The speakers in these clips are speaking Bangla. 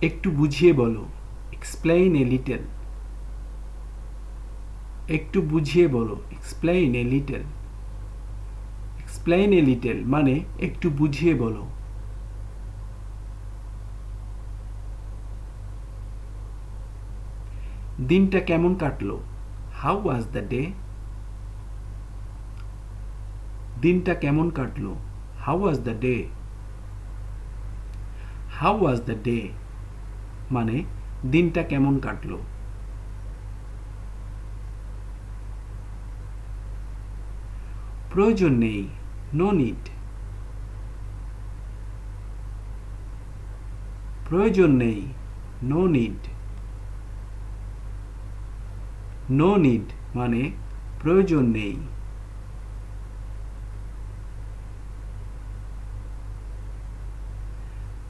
একটু বুঝিয়ে বলো, এক্সপ্লেইন এ লিটল। একটু বুঝিয়ে বলো, explain a little. Explain A little মানে একটু বুঝিয়ে বলো। দিনটা কেমন কাটলো? How was the day? দিনটা কেমন কাটলো? How was the day? How was the day মানে দিনটা কেমন কাটলো। প্রয়োজন নেই, নো নিড। প্রয়োজন নেই, নো নিড। নো নিড মানে প্রয়োজন নেই।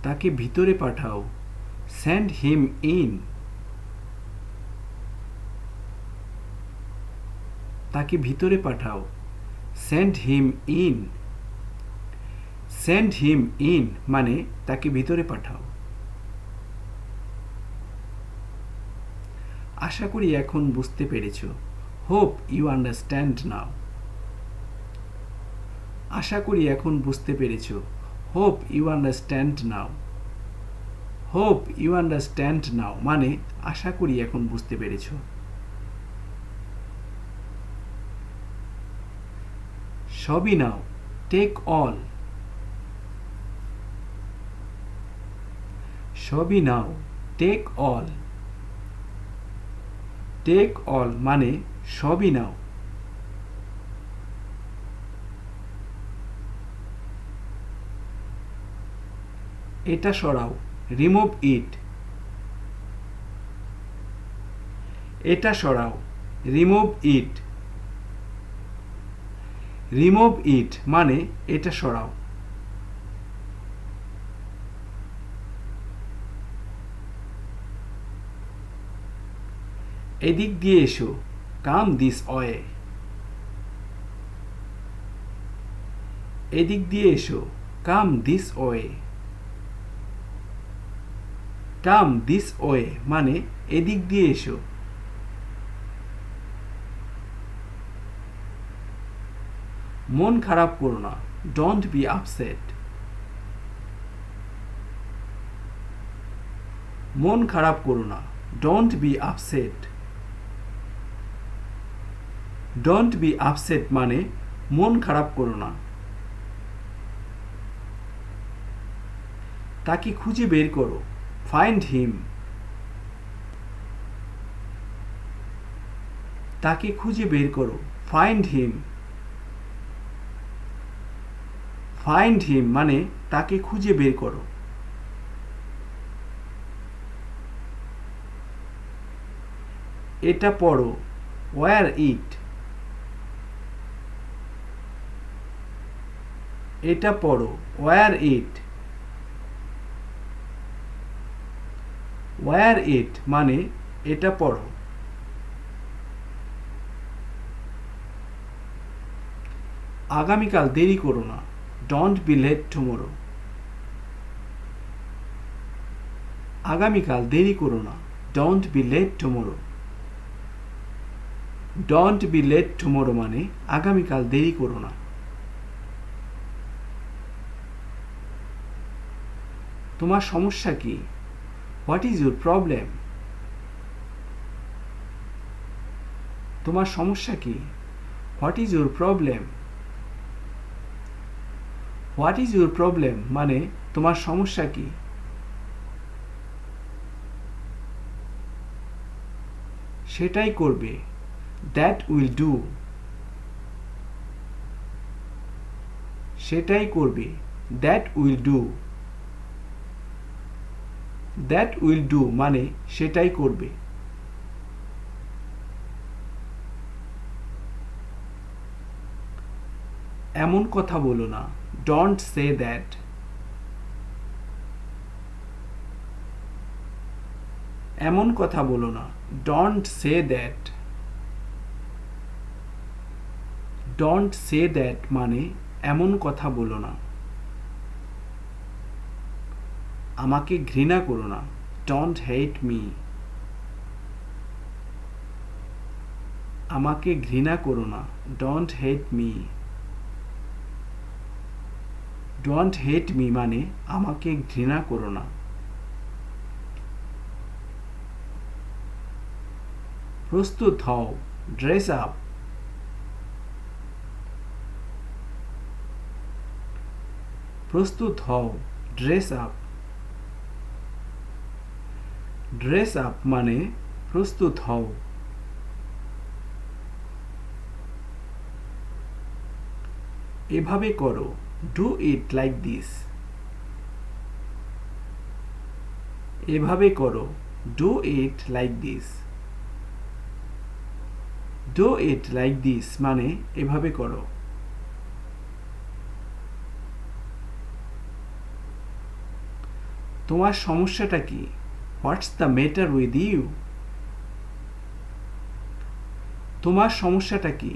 তাকে ভিতরে পাঠাও, সেন্ড হিম ইন। তাকে ভিতরে পাঠাও, send him in. Send him in মানে তাকে ভিতরে পাঠাও। আশা করি এখন বুঝতে পেরেছ। Hope you understand now. আশা করি এখন বুঝতে পেরেছ। Hope you understand now. Hope you understand now মানে আশা করি এখন বুঝতে পেরেছ। সবই নাও, টেক অল। সবই নাও, টেক অল। টেক অল মানে সবই নাও। এটা সরাও, রিমুভ ইট। এটা সরাও, রিমুভ ইট। রিমুভ ইট মানে এটা সরাও। এদিক দিয়ে এসো, কাম দিস ওয়ে। এদিক দিয়ে এসো, come this way. Come this way মানে এদিক দিয়ে এসো। মন খারাপ করো না, ডোন্ট বি আপসেট। মন খারাপ করো না, don't be upset. Don't be upset মানে মন খারাপ করো না। তাকে খুঁজে বের করো, ফাইন্ড হিম। তাকে খুঁজে বের করো, ফাইন্ড হিম। ফাইন্ড হিম মানে তাকে খুঁজে বের করো। এটা পড়ো, ওয়্যার ইট। এটা পড়ো, ওয়্যার ইট। ওয়্যার ইট মানে এটা পড়ো। আগামীকাল দেরি করো না, ডোন্ট বি লেট টুমরো। আগামীকাল দেরি করো না, don't be late tomorrow. Don't be late tomorrow মানে আগামীকাল দেরি করো না। তোমার সমস্যা কি? What is your problem? তোমার সমস্যা কি? What is your problem? What is your problem মানে তোমার সমস্যা কি? সেটাই করবে, দ্যাট উইল ডু। সেটাই করবে, that will do. That will do মানে সেটাই করবে। এমন কথা বলো না, ডোন্ট সে দ্যাট। এমন কথা বলো না, don't say that. Don't say that মানে এমন কথা বলো না। আমাকে ঘৃণা করো না, ডোন্ট হেট মি। আমাকে ঘৃণা করো না, don't hate me. Don't hate me মানে আমাকে ঘৃণা করো না। প্রস্তুত হও, ড্রেস আপ। প্রস্তুত হও, ড্রেস আপ। ড্রেস আপ মানে প্রস্তুত হও। এভাবে করো, ডু ইট লাইক দিস। এভাবে করো, do it like this. Do it like this মানে এভাবে করো। তোমার সমস্যাটা কি? What's the matter with you? তোমার সমস্যাটা কি?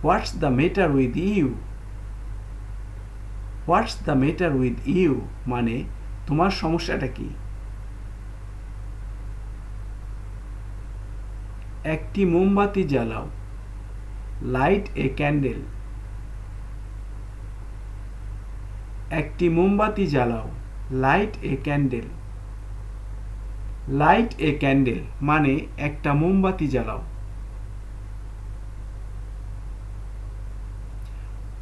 What's the matter with you? What's the matter with you মানে তোমার সমস্যাটা কি? একটি মোমবাতি জ্বালাও, লাইট এ ক্যান্ডেল। একটি মোমবাতি জ্বালাও, লাইট এ ক্যান্ডেল। লাইট এ ক্যান্ডেল মানে একটা মোমবাতি জ্বালাও।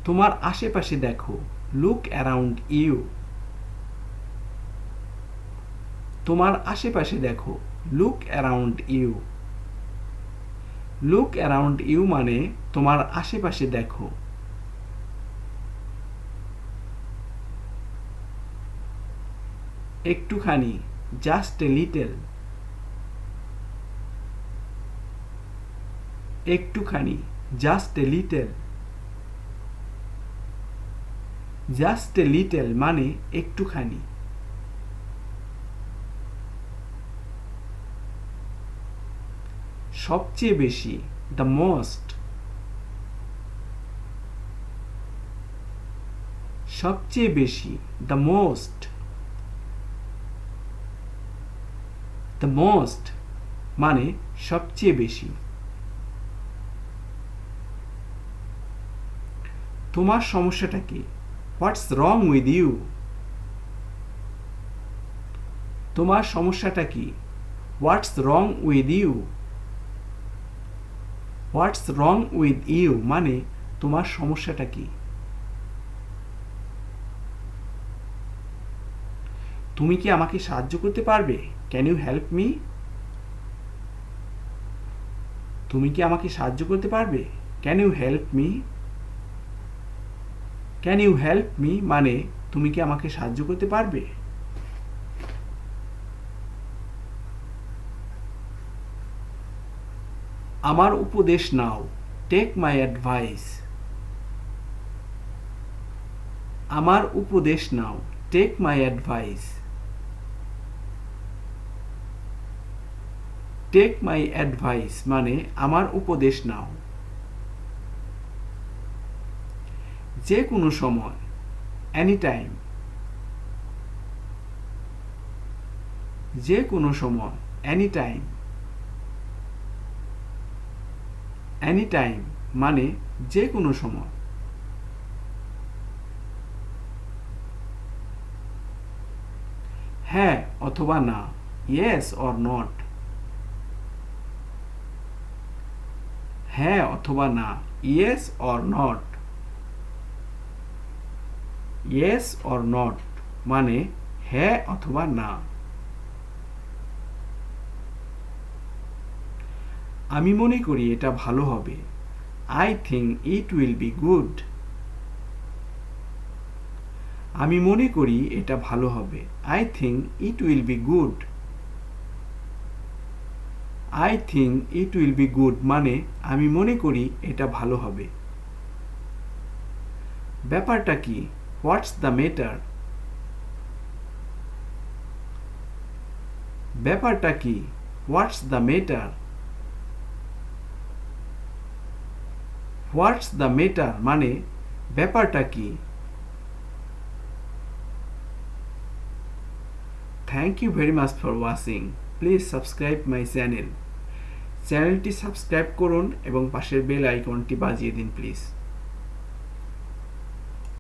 তোমার আশেপাশে দেখো, লুক অ্যারাউন্ড ইউ। তোমার আশেপাশে দেখো, look around you. Look around you মানে তোমার আশেপাশে দেখো। একটুখানি, জাস্ট এ লিটল। একটুখানি, just a little. Just a little মানে একটুখানি। সবচেয়ে বেশি, দ্য মোস্ট। সবচেয়ে বেশি, দ্য মোস্ট। দ্য মোস্ট মানে সবচেয়ে বেশি। তোমার সমস্যাটা কি? What's wrong with you? তোমার সমস্যাটা কি? What's wrong with you? What's wrong with you মানে তোমার সমস্যাটা কি? তুমি কি আমাকে সাহায্য করতে পারবে? Can you help me? তুমি কি আমাকে সাহায্য করতে পারবে? Can you help me? Can you help me মানে তুমি কি আমাকে সাহায্য করতে পারবে? আমার উপদেশ নাও, টেক মাই অ্যাডভাইস। আমার উপদেশ নাও, take my advice. Take my advice মানে আমার উপদেশ নাও। যে কোনো সময়, এনি টাইম। যে কোনো সময়, এনি টাইম। এনি টাইম মানে যে কোনো সময়। হ্যাঁ অথবা না, ইয়েস অর নট। হ্যাঁ অথবা না, yes or not. Yes or not মানে হ্যাঁ অথবা না। আমি মনে করি এটা ভালো হবে। I think it will be good. আমি মনে করি এটা ভালো হবে। I think it will be good. I think it will be good মানে আমি মনে করি এটা ভালো হবে। ব্যাপারটা কি? What's the matter? ব্যাপারটা কি? What's the matter? What's the matter মানে ব্যাপারটা কি? Thank you very much for watching. Please subscribe my channel. চ্যানেলটি সাবস্ক্রাইব করুন এবং পাশের বেল আইকনটি বাজিয়ে দিন প্লিজ।